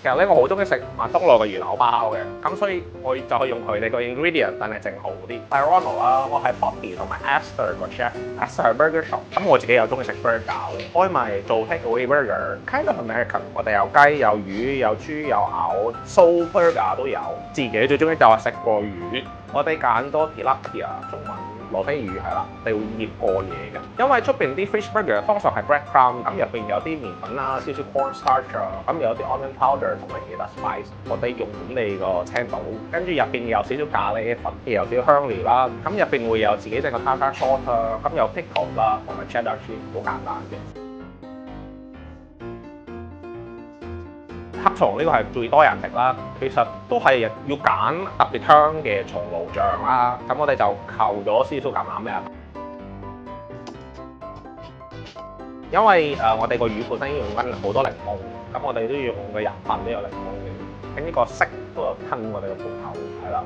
其實咧我好中意食麥當勞嘅魚柳包嘅，咁所以我就去用佢哋個 ingredient，但係整好啲。但係 Ronald 啦，我係 Bobby 同埋 Esther 個 chef，Esther 係 burger shop。咁我自己又中意食 burger 嘅，開埋做 takeaway burger，kind of American。我哋有雞有魚有豬有牛，soul burger 都有。自己最中意就係食個魚，我哋揀多 tilapia 中文。羅非魚係啦，你會醃過夜嘅，因為出邊啲 fish burger 通常係 breadcrumb，咁入邊有啲麵粉啦，少少 cornstarch 啊，咁有啲 onion powder 同埋其他 spice，我哋用本地個青島，跟住入邊有少少咖喱粉，有少少香料啦，咁入邊會有自己整個 tartar sauce 啊，咁有 pickle 啦，同埋 cheddar cheese，好簡單嘅。黑松呢個係最多人食啦，其實都係要揀特別香嘅松露醬啦，咁我哋就扣咗少少橄欖嘅，因為我哋個魚本身要用緊好多檸檬，咁我哋都要用個人份都有檸檬嘅，咁呢個色都有吞我哋個罐頭，係啦。